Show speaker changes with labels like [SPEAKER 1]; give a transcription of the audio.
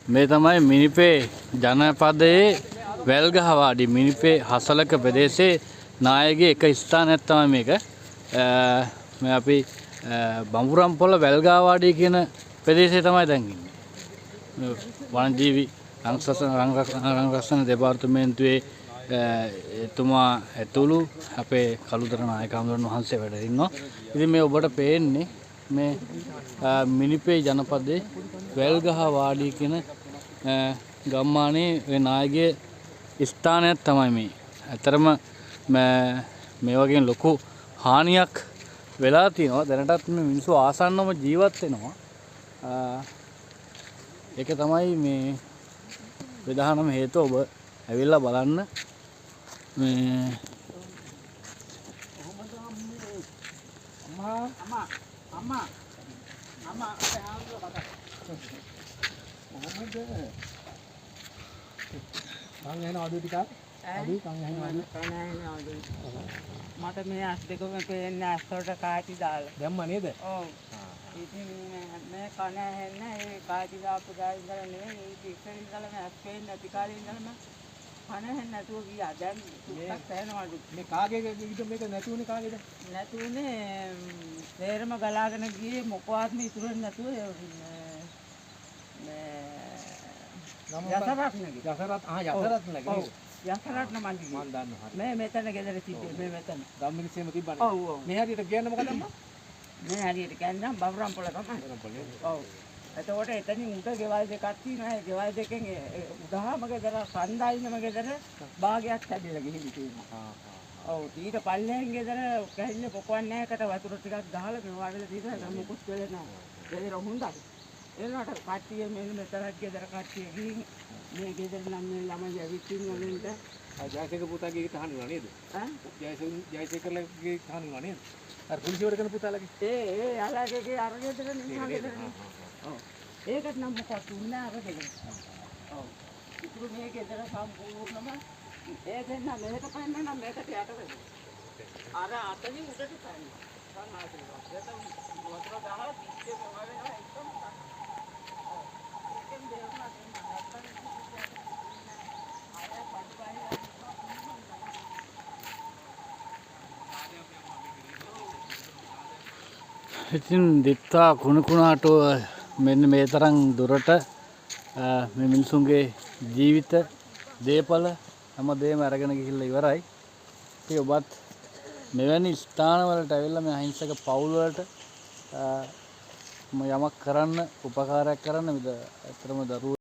[SPEAKER 1] මේ තමයි මිනිපේ ජනපදයේ වැල්ගහවාඩි මිනිපේ හසලක ප්‍රදේශයේ නායකගේ එක ස්ථානයක් තමයි මේක. මේ අපි බඹුරම්පොළ වැල්ගහවාඩි කියන ප්‍රදේශයේ තමයි දැන් ඉන්නේ. වනජීවි රංගරක්ෂණ දෙපාර්තමේන්තුවේ එතුමා ඇතුළු අපේ කළුතර නායක හඳුරන වහන්සේ වැඩ ඉන්නවා. ඉතින් මේ ඔබට පේන්නේ මේ මිනිපේ ජනපදයේ වැල්ගහවාඩි කියන ගම්මානයේ නායකගේ ස්ථානයක් තමයි මේ. ඇතරම මේ වගේ ලොකු හානියක් වෙලා තියෙනවා. දැනටත් මේ මිනිස්සු ආසන්නම ජීවත් වෙනවා. ඒක තමයි මේ ප්‍රධානම හේතුව. ඔබ ඇවිල්ලා බලන්න මේ අම්මා
[SPEAKER 2] කන් ඇහෙන ආඩියෝ ටිකක් අඩුයි කන් ඇහෙන ආඩියෝ
[SPEAKER 3] මට මේ ඇස් දෙකම පේන්නේ ඇස් වලට කාටි දාලා
[SPEAKER 2] දැම්ම නේද?
[SPEAKER 3] ඔව්. ඉතින් මේ කන ඇහෙන්නේ ඒ කාටි දාපු ගාන ඉඳලා නෙවෙයි ඒක ඉස්සර ඉඳලා මේ ඇස් පේන්නේ නැති කාලේ ඉඳලා මම කන ඇහෙන්නේ නැතුව ගියා. දැන් සුක්කක් ඇහෙනවලු. මේ
[SPEAKER 2] කාගේ ඊට මේක නැතුනේ කාගේද?
[SPEAKER 3] නැතුනේ තේරම ගලාගෙන ගියේ මොකවත්ම ඉතුරු නැතුව යසරත් නේද?
[SPEAKER 2] යසරත් නේද?
[SPEAKER 3] යසරත් නම් මන් දන්නවා. මේ මෙතන ගෙදර සිටියේ මේ මෙතන.
[SPEAKER 2] ගම්මිරිසෙම තිබ්බනේ.
[SPEAKER 3] ඔව් ඔව්.
[SPEAKER 2] මේ හරියට කියන්න මොකද අම්මා?
[SPEAKER 3] මේ හරියට කියන්නම් බබරම්පොළ තමයි. ඔව්. එතකොට එතනින් උඩ ගෙවල් දෙකක් තියෙනවා. ඒ ගෙවල් දෙකෙන් උදහාම ගෙදර සන්දායිනම ගෙදර භාගයක් හැදිලා ගිහින් තියෙනවා. ඔව්. ඊට පල්ලෙන් ගෙදර කැහිල්ල පොකවන්නේ නැහැකට වතුර ටිකක් ගහලා මේ වඩල තියෙනවා. මොකුත් වෙලේ නැහැ. ගෙදර හොඳයි. එනකොට කට්ටිය මෙන්න මෙතරක් ගෙදර කට්ටිය ගිහින් මේ ගෙදර නම් මේ ළමයි ඇවිත් ඉන්නවලුන්ට
[SPEAKER 2] ජයසේකර පුතාගේ තහනුවා නේද?
[SPEAKER 3] ඈ
[SPEAKER 2] ජයසේකරගේ තහනුවා නේද? අර පුලිසිය වැඩ කරන පුතාලගේ
[SPEAKER 3] ඒ අලගේගේ අර ගෙදර නිකන් ගෙදර. ඔව්. ඒකට නම් මොකක්ද උන්නේ අර ගෙදර. ඔව්. ඉතුරු මේ ගෙදර සම්පූර්ණම ඒ දෙන්න මෙහෙට පෙන්න නම් මේකට යට වෙනවා. අර අතනින් උඩට පෙන්න. සම්මාදිනවා. ඒක වතුර ගහලා පිටේ මොනවා වෙනවා එකම
[SPEAKER 1] ඉතින් දිත්තා කුණුකුණාට මෙන්න මේ තරම් දුරට මේ මිනිසුන්ගේ ජීවිත දේපල හැමදේම අරගෙන ගිහිල්ලා ඉවරයි. ඉතින් ඔබත් මෙවැනි ස්ථානවලට ඇවිල්ලා මේ අහිංසක පවුල් වලට යමක් කරන්න උපකාරයක් කරන්න ඇත්තටම දරුවෝ